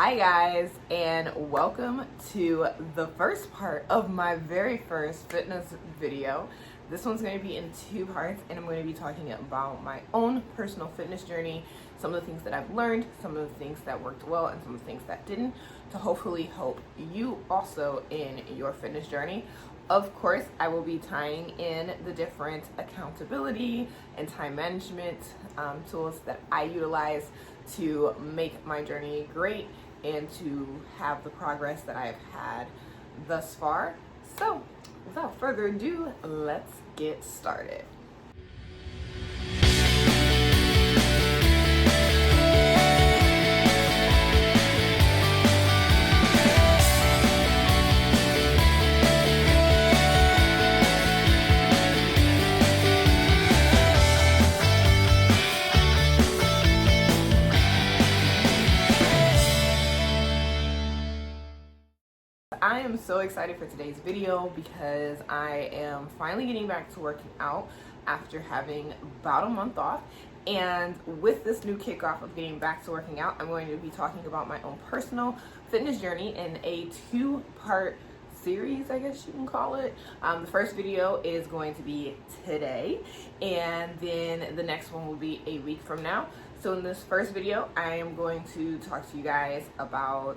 Hi guys, and welcome to the first part of my very first fitness video. This one's going to be in two parts, and I'm going to be talking about my own personal fitness journey, some of the things that I've learned, some of the things that worked well, and some of the things that didn't, to hopefully help you also in your fitness journey. Of course, I will be tying in the different accountability and time management tools that I utilize to make my journey great and to have the progress that I've had thus far. So, without further ado, let's get started. I am so excited for today's video because I am finally getting back to working out after having about a month off. And with this new kickoff of getting back to working out, I'm going to be talking about my own personal fitness journey in a two-part series, I guess you can call it. The first video is going to be today, and then the next one will be a week from now. So in this first video, I am going to talk to you guys about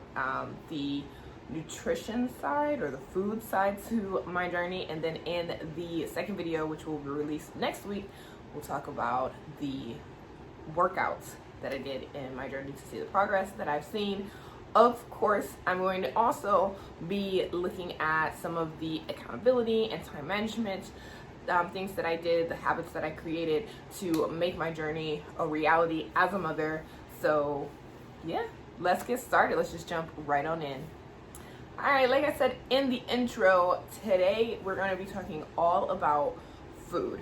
the nutrition side or the food side to my journey, and then in the second video, which will be released next week, we'll talk about the workouts that I did in my journey to see the progress that I've seen. Of course, I'm going to also be looking at some of the accountability and time management things that I did, the habits that I created to make my journey a reality as a mother. So yeah, let's get started. Let's just jump right on in. Alright, like I said in the intro, today we're going to be talking all about food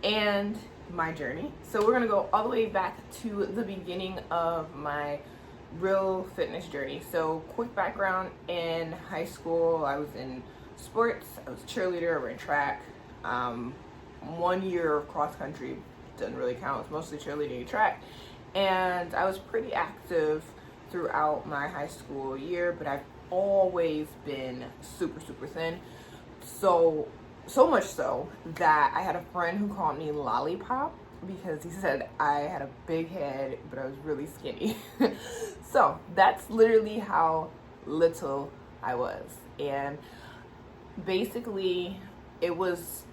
and my journey. So we're going to go all the way back to the beginning of my real fitness journey. So quick background: in high school, I was in sports. I was a cheerleader, I ran track. 1 year of cross country, doesn't really count, it's mostly cheerleading and track. And I was pretty active throughout my high school year, but I've always been super thin, so much so that I had a friend who called me Lollipop because he said I had a big head but I was really skinny. So that's literally how little I was, and basically it was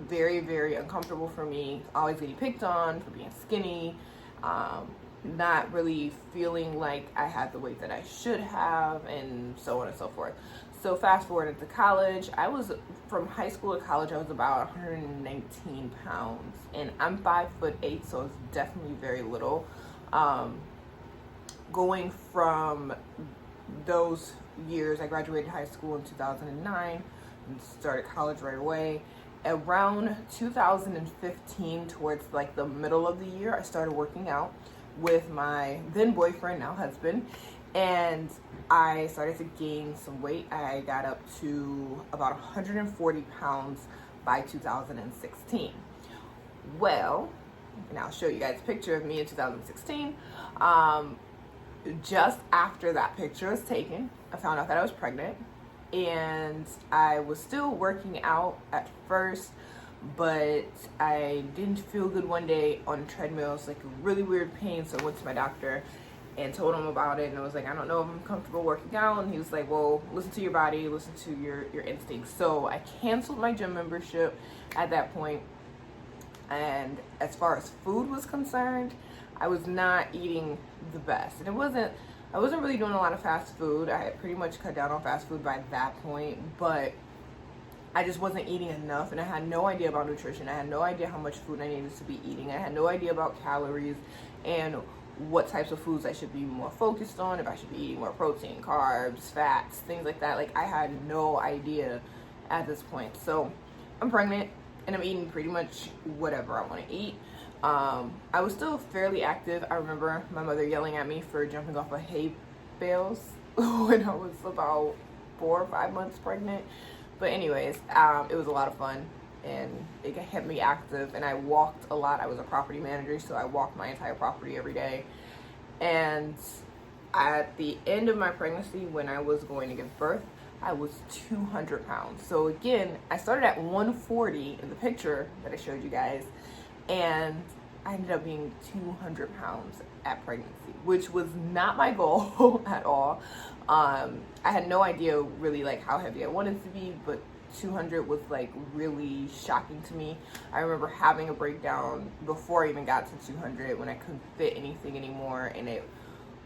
very uncomfortable for me, always getting picked on for being skinny, not really feeling like I had the weight that I should have, and so on and so forth. So fast forward into college, from high school to college, I was about 119 pounds, and I'm 5'8", so it's definitely very little. Going from those years, I graduated high school in 2009 and started college right away. Around 2015, towards like the middle of the year, I started working out with my then boyfriend, now husband, and I started to gain some weight. I got up to about 140 pounds by 2016. Well, and I'll show you guys a picture of me in 2016. Just after that picture was taken, I found out that I was pregnant, and I was still working out at first, but I didn't feel good one day on treadmills, like a really weird pain. So I went to my doctor and told him about it, and I was like, I don't know if I'm comfortable working out. And he was like, well, listen to your body, listen to your instincts. So I canceled my gym membership at that point. And as far as food was concerned, I was not eating the best, and I wasn't really doing a lot of fast food. I had pretty much cut down on fast food by that point, but I just wasn't eating enough, and I had no idea about nutrition. I had no idea how much food I needed to be eating. I had no idea about calories and what types of foods I should be more focused on, if I should be eating more protein, carbs, fats, things like that. Like, I had no idea at this point. So I'm pregnant, and I'm eating pretty much whatever I want to eat. I was still fairly active. I remember my mother yelling at me for jumping off of hay bales when I was about 4 or 5 months pregnant. But anyways, it was a lot of fun, and it kept me active, and I walked a lot. I was a property manager, so I walked my entire property every day. And at the end of my pregnancy, when I was going to give birth, I was 200 pounds. So again, I started at 140 in the picture that I showed you guys, and I ended up being 200 pounds at pregnancy, which was not my goal at all. I had no idea really like how heavy I wanted to be, but 200 was like really shocking to me. I remember having a breakdown before I even got to 200 when I couldn't fit anything anymore, and it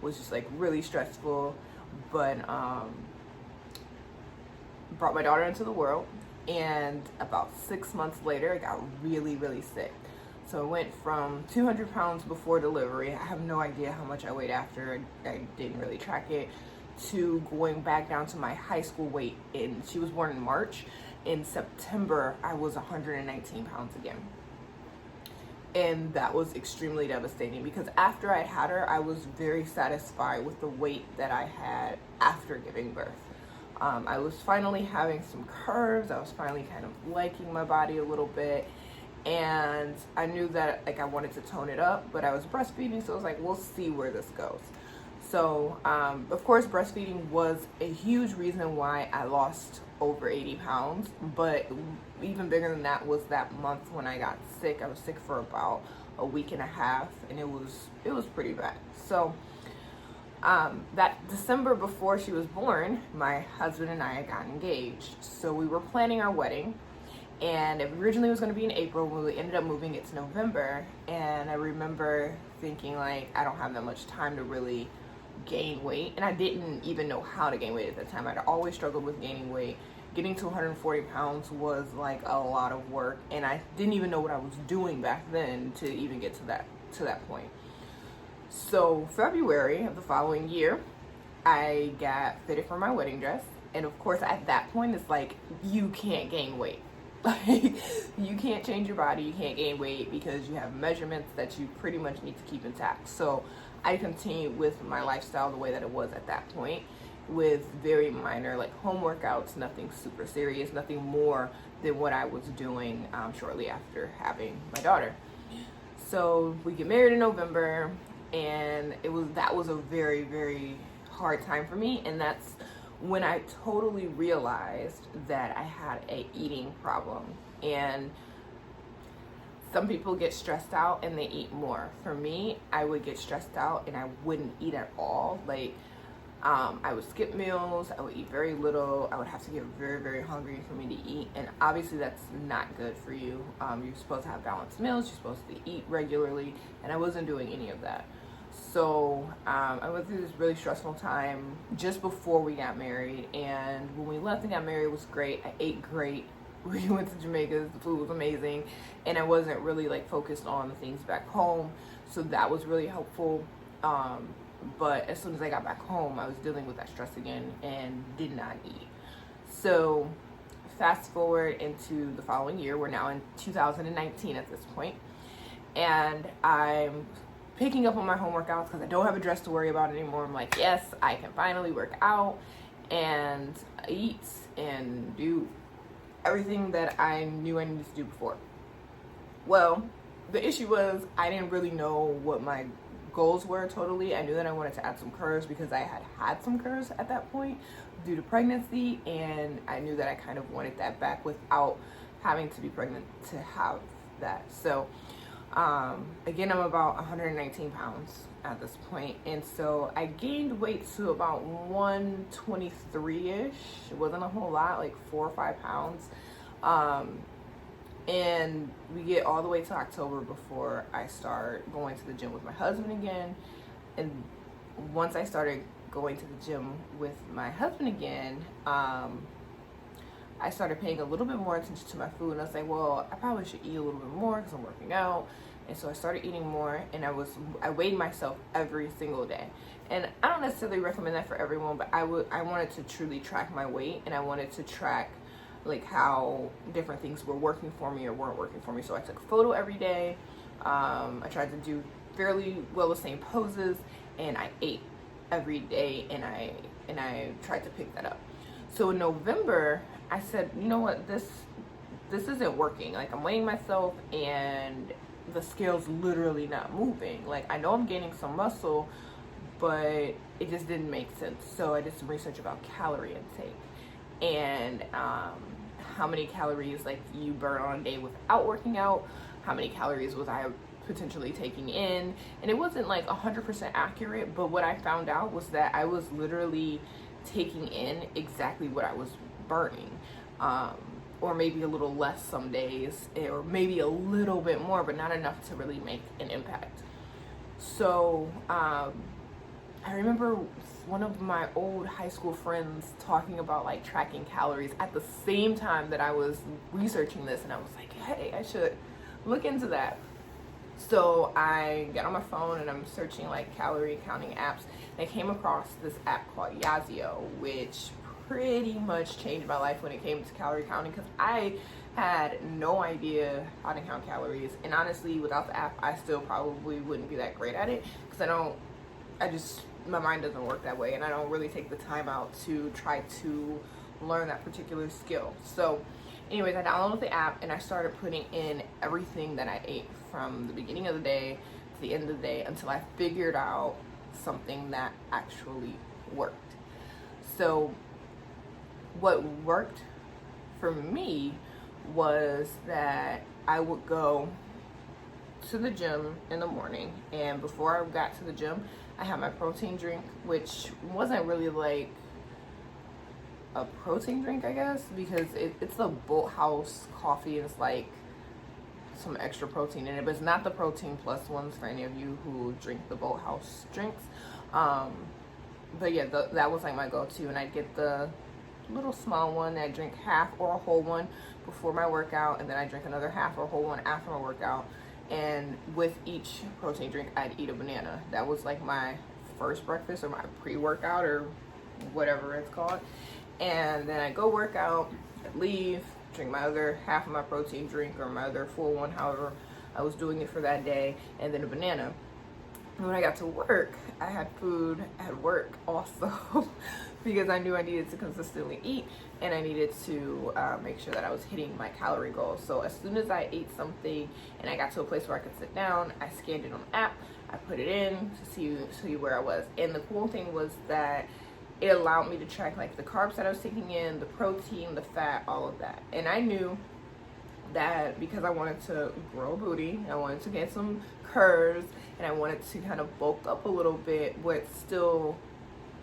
was just like really stressful. But brought my daughter into the world, and about 6 months later I got really sick. So I went from 200 pounds before delivery, I have no idea how much I weighed after, I didn't really track it, to going back down to my high school weight. And she was born in March. In September I was 119 pounds again. And that was extremely devastating, because after I had her, I was very satisfied with the weight that I had after giving birth. I was finally having some curves. I was finally kind of liking my body a little bit, and I knew that like I wanted to tone it up, but I was breastfeeding, so I was like, we'll see where this goes. So of course breastfeeding was a huge reason why I lost over 80 pounds, but even bigger than that was that month when I got sick. I was sick for about a week and a half, and it was pretty bad. So that December before she was born, my husband and I had gotten engaged. So we were planning our wedding, and it originally was going to be in April, but we ended up moving it to November. And I remember thinking like, I don't have that much time to really gain weight, and I didn't even know how to gain weight at that time. I'd always struggled with gaining weight. Getting to 140 pounds was like a lot of work, and I didn't even know what I was doing back then to even get to that point. So February of the following year, I got fitted for my wedding dress, and of course at that point it's like, you can't gain weight. Like, you can't change your body, you can't gain weight, because you have measurements that you pretty much need to keep intact. So I continued with my lifestyle the way that it was at that point, with very minor like home workouts, nothing super serious, nothing more than what I was doing shortly after having my daughter. So we get married in November, and that was a very hard time for me, and that's when I totally realized that I had a eating problem. And some people get stressed out and they eat more. For me, I would get stressed out and I wouldn't eat at all. Like I would skip meals, I would eat very little, I would have to get very hungry for me to eat, and obviously that's not good for you. You're supposed to have balanced meals, you're supposed to eat regularly, and I wasn't doing any of that. So I went through this really stressful time just before we got married, and when we left and got married, it was great. I ate great. We went to Jamaica, the food was amazing, and I wasn't really like focused on the things back home, so that was really helpful. But as soon as I got back home, I was dealing with that stress again and did not eat. So fast forward into the following year, we're now in 2019 at this point, and I'm picking up on my home workouts because I don't have a dress to worry about anymore. I'm like, yes, I can finally work out and eat and do everything that I knew I needed to do before. Well, the issue was I didn't really know what my goals were totally. I knew that I wanted to add some curves because I had some curves at that point due to pregnancy, and I knew that I kind of wanted that back without having to be pregnant to have that. So again, I'm about 119 pounds at this point, and so I gained weight to about 123-ish. It wasn't a whole lot, like 4 or 5 pounds. And we get all the way to October before I start going to the gym with my husband again. And once I started going to the gym with my husband again, I started paying a little bit more attention to my food, and I was like, well, I probably should eat a little bit more because I'm working out. And so I started eating more, and I weighed myself every single day. And I don't necessarily recommend that for everyone, but I wanted to truly track my weight, and I wanted to track like how different things were working for me or weren't working for me. So I took a photo every day. I tried to do fairly well the same poses, and I ate every day, and I tried to pick that up. So in November, I said, you know what, this isn't working. Like, I'm weighing myself and the scale's literally not moving. Like, I know I'm gaining some muscle, but it just didn't make sense. So I did some research about calorie intake and how many calories like you burn on a day without working out, how many calories was I potentially taking in, and it wasn't like 100% accurate, but what I found out was that I was literally taking in exactly what I was burning, or maybe a little less some days, or maybe a little bit more, but not enough to really make an impact. So I remember one of my old high school friends talking about like tracking calories at the same time that I was researching this, and I was like, hey, I should look into that. So I got on my phone and I'm searching like calorie counting apps, and I came across this app called YAZIO, which pretty much changed my life when it came to calorie counting, because I had no idea how to count calories, and honestly without the app I still probably wouldn't be that great at it, because my mind doesn't work that way, and I don't really take the time out to try to learn that particular skill. So anyways, I downloaded the app and I started putting in everything that I ate from the beginning of the day to the end of the day until I figured out something that actually worked. So what worked for me was that I would go to the gym in the morning, and before I got to the gym I had my protein drink, which wasn't really like a protein drink, I guess, because it's a Bolthouse coffee and it's like some extra protein in it, but it's not the protein plus ones for any of you who drink the Bolthouse drinks. But yeah, that was like my go-to, and I'd get the little small one. I drink half or a whole one before my workout, and then I drink another half or a whole one after my workout. And with each protein drink I'd eat a banana. That was like my first breakfast, or my pre-workout, or whatever it's called. And then I go work out, I leave, drink my other half of my protein drink, or my other full one, however I was doing it for that day, and then a banana. And when I got to work, I had food at work also because I knew I needed to consistently eat, and I needed to make sure that I was hitting my calorie goals. So as soon as I ate something and I got to a place where I could sit down, I scanned it on the app, I put it in to see where I was. And the cool thing was that it allowed me to track like the carbs that I was taking in, the protein, the fat, all of that. And I knew that because I wanted to grow a booty, I wanted to get some curves, and I wanted to kind of bulk up a little bit but still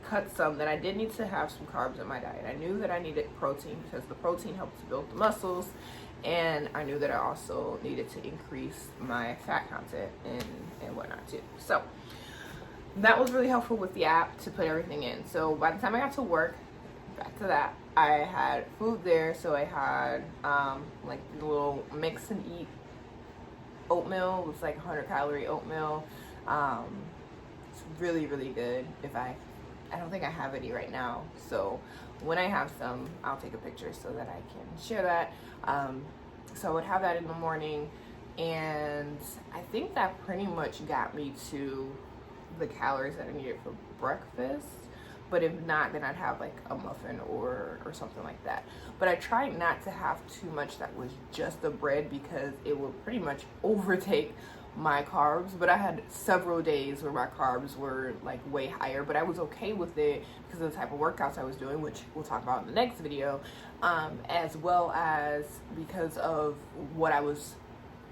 cut some, that I did need to have some carbs in my diet. I knew that I needed protein because the protein helped to build the muscles, and I knew that I also needed to increase my fat content and whatnot too. So that was really helpful with the app to put everything in. So by the time I got to work, back to that, I had food there. So I had like the little mix and eat oatmeal. It was like 100 calorie oatmeal. It's really, really good. I don't think I have any right now, so when I have some, I'll take a picture so that I can share that. So I would have that in the morning, and I think that pretty much got me to the calories that I needed for breakfast. But if not, then I'd have like a muffin or something like that. But I tried not to have too much that was just the bread, because it would pretty much overtake my carbs. But I had several days where my carbs were like way higher, but I was okay with it because of the type of workouts I was doing, which we'll talk about in the next video, as well as because of what I was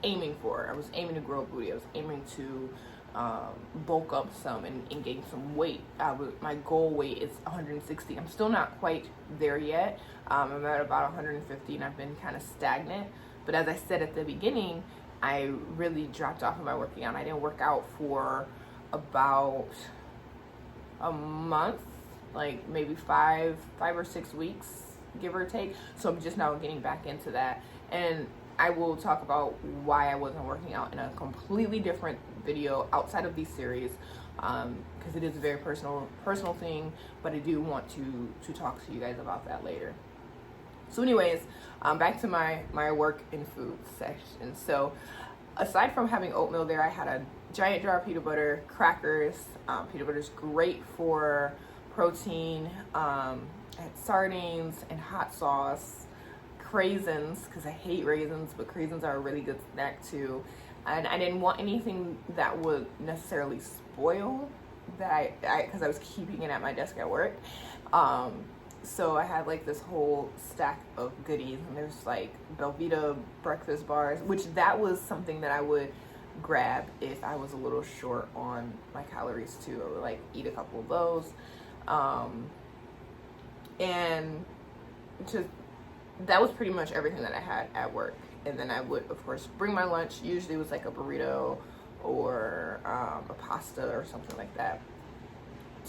aiming for. I was aiming to grow a booty. I was aiming to bulk up some and gain some weight. My goal weight is 160. I'm still not quite there yet. I'm at about 150, and I've been kind of stagnant. But as I said at the beginning, I really dropped off of my working out. I didn't work out for about a month, like maybe five or 6 weeks, give or take. So I'm just now getting back into that. And I will talk about why I wasn't working out in a completely different video outside of these series, because it is a very personal thing, but I do want to talk to you guys about that later. So anyways, back to my work and food section. So aside from having oatmeal there, I had a giant jar of peanut butter, crackers. Peanut butter is great for protein. I had sardines and hot sauce, craisins, because I hate raisins, but craisins are a really good snack too. And I didn't want anything that would necessarily spoil that because I was keeping it at my desk at work. So I had like this whole stack of goodies, and there's like Belvita breakfast bars, which that was something that I would grab if I was a little short on my calories too. I would like eat a couple of those. And just that was pretty much everything that I had at work. And then I would, of course, bring my lunch. Usually it was like a burrito or a pasta or something like that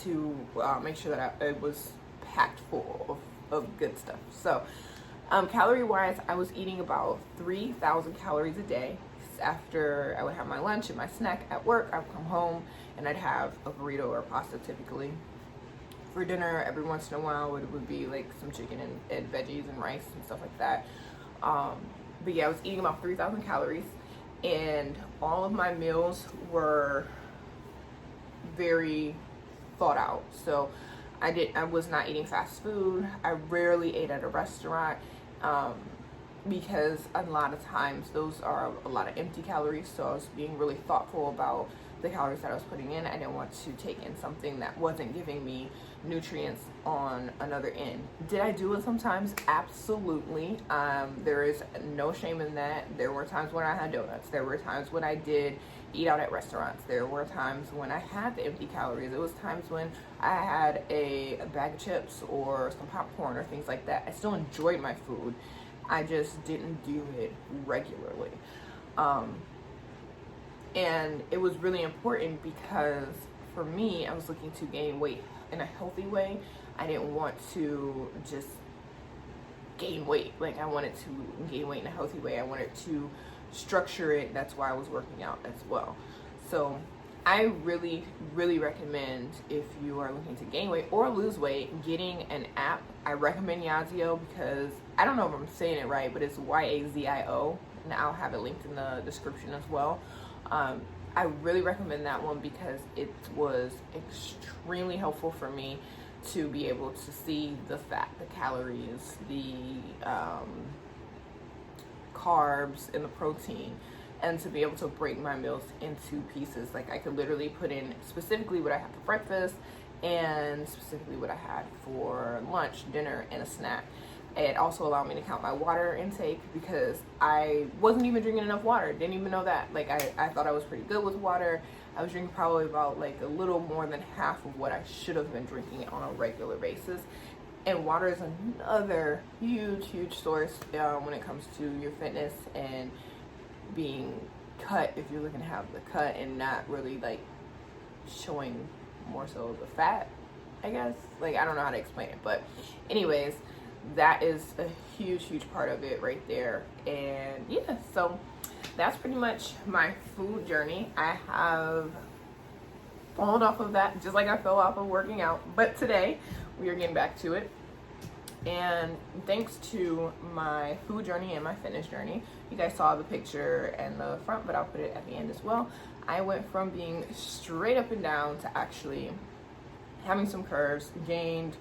to make sure that it was packed full of good stuff. So calorie wise, I was eating about 3,000 calories a day. After I would have my lunch and my snack at work, I would come home and I'd have a burrito or a pasta typically. For dinner, every once in a while, it would be like some chicken and veggies and rice and stuff like that. But yeah, I was eating about 3,000 calories, and all of my meals were very thought out. So I was not eating fast food. I rarely ate at a restaurant, because a lot of times those are a lot of empty calories. So I was being really thoughtful about the calories that I was putting in. I didn't want to take in something that wasn't giving me nutrients on another end. Did I do it sometimes? Absolutely. There is no shame in that. There were times when I had donuts. There were times when I did eat out at restaurants. There were times when I had the empty calories. There was times when I had a bag of chips or some popcorn or things like that. I still enjoyed my food. I just didn't do it regularly. And it was really important because for me, I was looking to gain weight in a healthy way. I didn't want to just gain weight. Like, I wanted to gain weight in a healthy way. I wanted to structure it. That's why I was working out as well. So I really, really recommend, if you are looking to gain weight or lose weight, getting an app. I recommend YAZIO because I don't know if I'm saying it right, but it's YAZIO, and I'll have it linked in the description as well. I really recommend that one because it was extremely helpful for me to be able to see the fat, the calories, the carbs, and the protein, and to be able to break my meals into pieces. Like, I could literally put in specifically what I had for breakfast and specifically what I had for lunch, dinner, and a snack. It also allowed me to count my water intake because I wasn't even drinking enough water. Didn't even know that. Like, I thought I was pretty good with water. I was drinking probably about like a little more than half of what I should have been drinking on a regular basis. And water is another huge source when it comes to your fitness and being cut, if you're looking to have the cut and not really like showing more so the fat, I guess. Like, I don't know how to explain it, but anyways, that is a huge part of it right there. And yeah, so that's pretty much my food journey. I have fallen off of that just like I fell off of working out, but today we are getting back to it. And thanks to my food journey and my fitness journey, you guys saw the picture and the front, but I'll put it at the end as well. I went from being straight up and down to actually having some curves, gained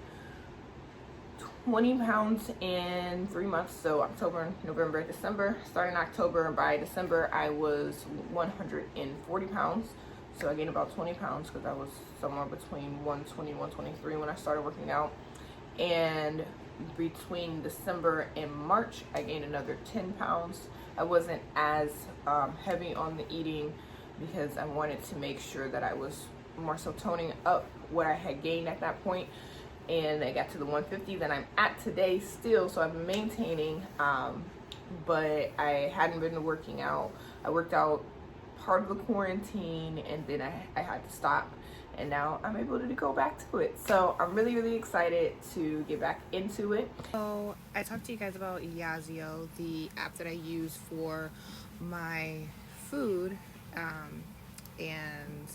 20 pounds in 3 months. So October, November, December. Starting October, by December I was 140 pounds. So I gained about 20 pounds because I was somewhere between 120 123 when I started working out. And between December and March I gained another 10 pounds. I wasn't as heavy on the eating because I wanted to make sure that I was more so toning up what I had gained at that point. And I got to the 150 that I'm at today still, so I've been maintaining, but I hadn't been working out. I worked out part of the quarantine, and then I had to stop, and now I'm able to go back to it. So I'm really excited to get back into it. So I talked to you guys about YAZIO, the app that I use for my food, and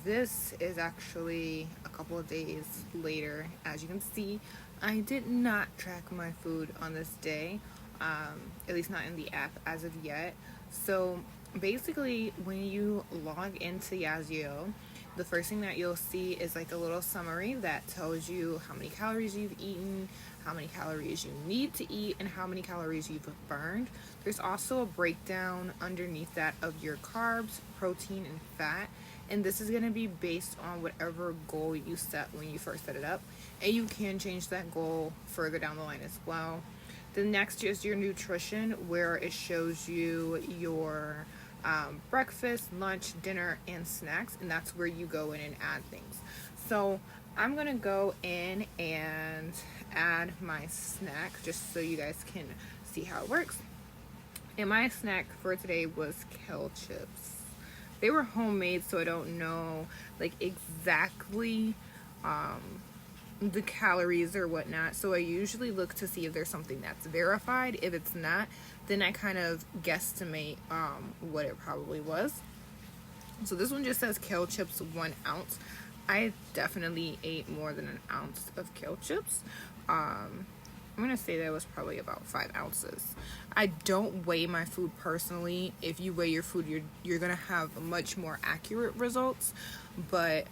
this is actually a couple of days later. As you can see, I did not track my food on this day, at least not in the app as of yet. So basically, when you log into YAZIO, the first thing that you'll see is like a little summary that tells you how many calories you've eaten, how many calories you need to eat, and how many calories you've burned. There's also a breakdown underneath that of your carbs, protein, and fat. and this is going to be based on whatever goal you set when you first set it up, and you can change that goal further down the line as well. The next is your nutrition, where it shows you your breakfast, lunch, dinner, and snacks, and that's where you go in and add things. So I'm gonna go in and add my snack just so you guys can see how it works. And my snack for today was kale chips. They were homemade, so I don't know like exactly the calories or whatnot. So I usually look to see if there's something that's verified. If it's not, then I kind of guesstimate what it probably was. So this one just says kale chips 1 ounce. I definitely ate more than an ounce of kale chips. I'm gonna say that was probably about 5 ounces. I don't weigh my food personally. If you weigh your food, you're gonna have much more accurate results. But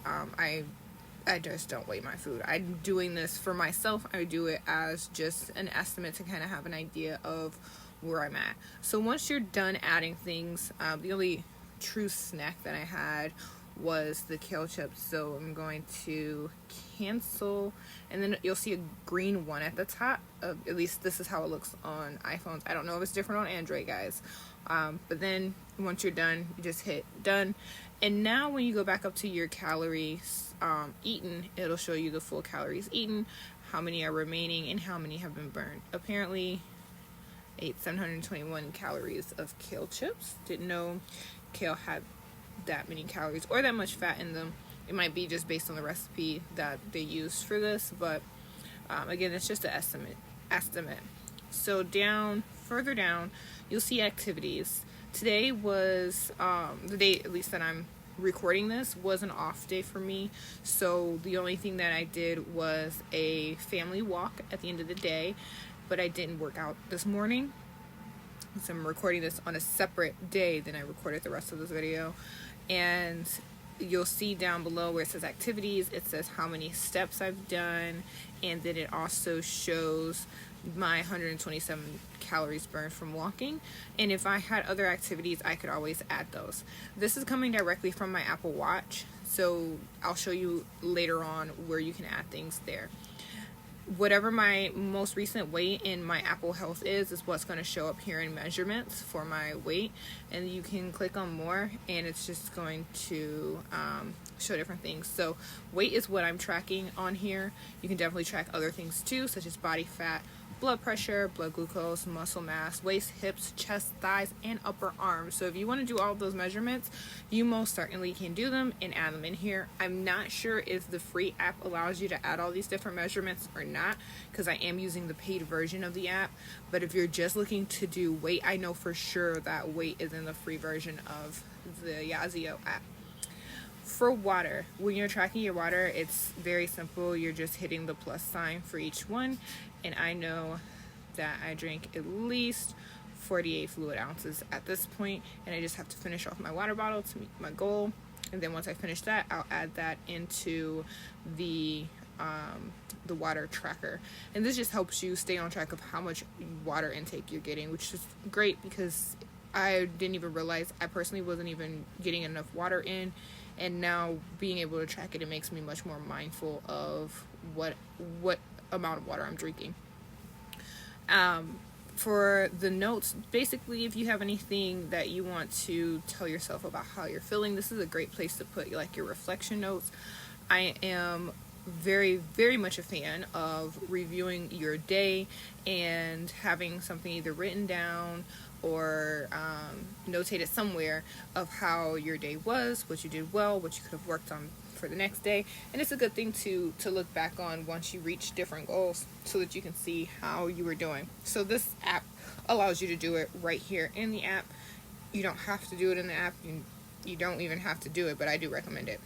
I just don't weigh my food. I'm doing this for myself. I do it as just an estimate to kind of have an idea of where I'm at. So once you're done adding things, the only true snack that I had was the kale chips. So I'm going to cancel, and then you'll see a green one at the top. At least this is how it looks on iPhones. I don't know if it's different on Android, guys. But then once you're done, you just hit done. And now when you go back up to your calories eaten, it'll show you the full calories eaten, how many are remaining, and how many have been burned. Apparently, ate 721 calories of kale chips. Didn't know kale had that many calories or that much fat in them. It might be just based on the recipe that they used for this, but again, it's just an estimate. So further down, you'll see activities. Today was the day, at least that I'm recording this, was an off day for me. So the only thing that I did was a family walk at the end of the day, but I didn't work out this morning. So I'm recording this on a separate day than I recorded the rest of this video. And you'll see down below where it says activities, it says how many steps I've done, and then it also shows my 127 calories burned from walking. And if I had other activities, I could always add those. This is coming directly from my Apple Watch, so I'll show you later on where you can add things there. Whatever my most recent weight in my Apple Health is what's going to show up here in measurements for my weight, and you can click on more and it's just going to show different things. So weight is what I'm tracking on here. You can definitely track other things too, such as body fat, blood pressure, blood glucose, muscle mass, waist, hips, chest, thighs, and upper arms. So if you want to do all of those measurements, you most certainly can do them and add them in here. I'm not sure if the free app allows you to add all these different measurements or not, because I am using the paid version of the app. But if you're just looking to do weight, I know for sure that weight is in the free version of the YAZIO app. For water, when you're tracking your water, it's very simple. You're just hitting the plus sign for each one, and I know that I drink at least 48 fluid ounces at this point, and I just have to finish off my water bottle to meet my goal. And then once I finish that, I'll add that into the water tracker, and this just helps you stay on track of how much water intake you're getting, which is great because I didn't even realize I personally wasn't even getting enough water in. And now being able to track it, it makes me much more mindful of what amount of water I'm drinking. For the notes, basically, if you have anything that you want to tell yourself about how you're feeling, this is a great place to put like your reflection notes. I am very, very much a fan of reviewing your day and having something either written down or notated somewhere of how your day was, what you did well, what you could have worked on for the next day. And it's a good thing to look back on once you reach different goals so that you can see how you were doing. So this app allows you to do it right here in the app. You don't have to do it in the app. You don't even have to do it, but I do recommend it.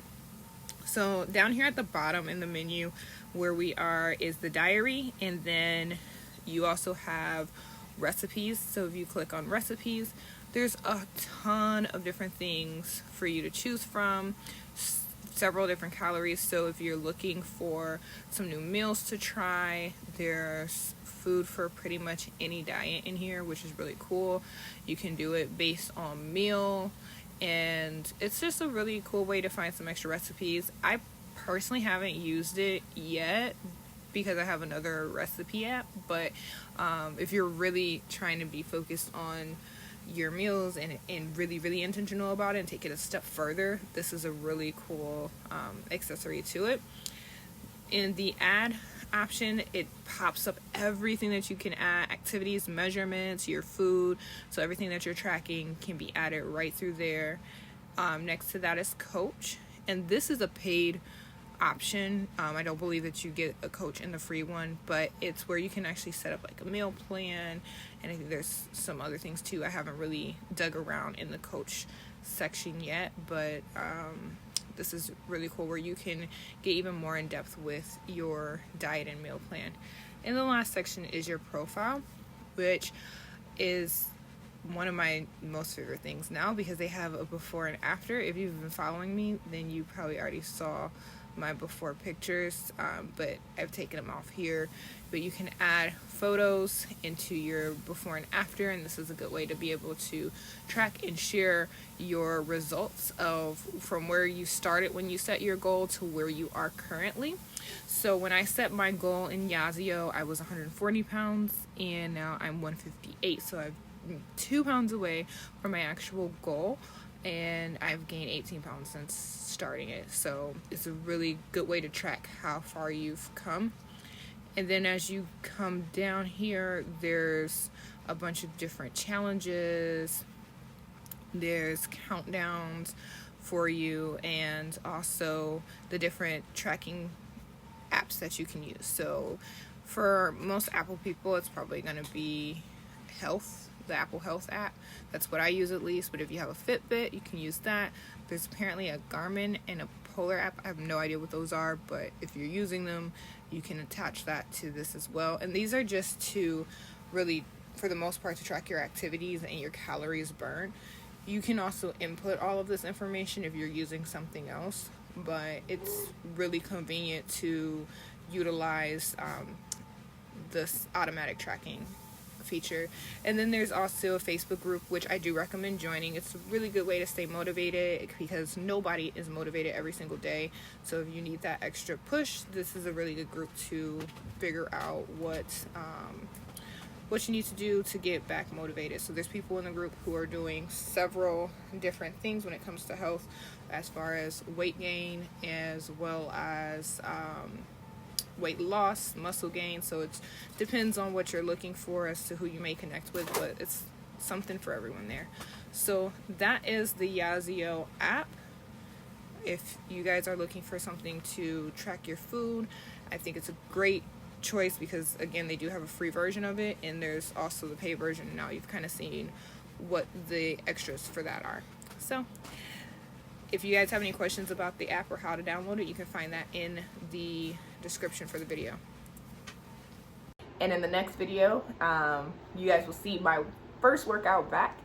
So down here at the bottom in the menu where we are is the diary, and then you also have recipes. So if you click on recipes, there's a ton of different things for you to choose from, several different calories. So if you're looking for some new meals to try, there's food for pretty much any diet in here, which is really cool. You can do it based on meal, and it's just a really cool way to find some extra recipes. I personally haven't used it yet because I have another recipe app, but if you're really trying to be focused on your meals and really intentional about it and take it a step further, this is a really cool accessory to it. In the add option, it pops up everything that you can add: activities, measurements, your food. So everything that you're tracking can be added right through there. Next to that is coach, and this is a paid option. I don't believe that you get a coach in the free one, but it's where you can actually set up like a meal plan, and I think there's some other things too. I haven't really dug around in the coach section yet, but this is really cool where you can get even more in depth with your diet and meal plan. And the last section is your profile, which is one of my most favorite things now because they have a before and after. If you've been following me, then you probably already saw my before pictures, but I've taken them off here. But you can add photos into your before and after, and this is a good way to be able to track and share your results of from where you started when you set your goal to where you are currently. So when I set my goal in YAZIO, I was 140 pounds, and now I'm 158. So I've 2 pounds away from my actual goal, and I've gained 18 pounds since starting it. So it's a really good way to track how far you've come. And then as you come down here, there's a bunch of different challenges. There's countdowns for you, and also the different tracking apps that you can use. So for most Apple people, it's probably going to be Health, the Apple Health app. That's what I use at least. But if you have a Fitbit, you can use that. There's apparently a Garmin and a Polar app. I have no idea what those are, but if you're using them, you can attach that to this as well. And these are just to really, for the most part, to track your activities and your calories burned. You can also input all of this information if you're using something else, but it's really convenient to utilize this automatic tracking feature. And then there's also a Facebook group, which I do recommend joining. It's a really good way to stay motivated because nobody is motivated every single day. So if you need that extra push, this is a really good group to figure out what you need to do to get back motivated. So there's people in the group who are doing several different things when it comes to health, as far as weight gain, as well as weight loss, muscle gain. So it depends on what you're looking for as to who you may connect with, but it's something for everyone there. So that is the YAZIO app. If you guys are looking for something to track your food, I think it's a great choice because, again, they do have a free version of it, and there's also the paid version. Now you've kind of seen what the extras for that are. So if you guys have any questions about the app or how to download it, you can find that in the description for the video. And in the next video, you guys will see my first workout back,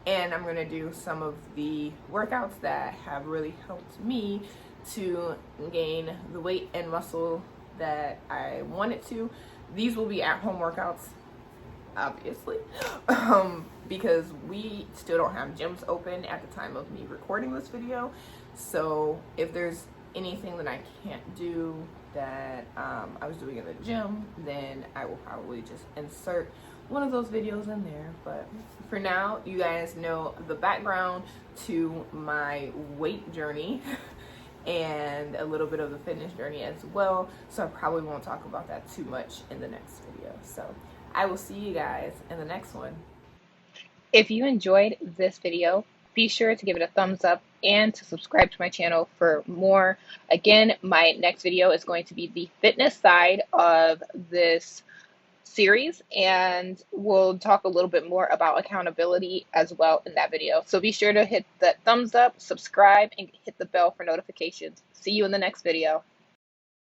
and I'm gonna do some of the workouts that have really helped me to gain the weight and muscle that I wanted to. These will be at-home workouts, obviously, because we still don't have gyms open at the time of me recording this video. So if there's anything that I can't do that I was doing in the gym, then I will probably just insert one of those videos in there. But for now, you guys know the background to my weight journey and a little bit of the fitness journey as well. So I probably won't talk about that too much in the next video. So I will see you guys in the next one. If you enjoyed this video, be sure to give it a thumbs up and to subscribe to my channel for more. Again, my next video is going to be the fitness side of this series, and we'll talk a little bit more about accountability as well in that video. So be sure to hit that thumbs up, subscribe, and hit the bell for notifications. See you in the next video.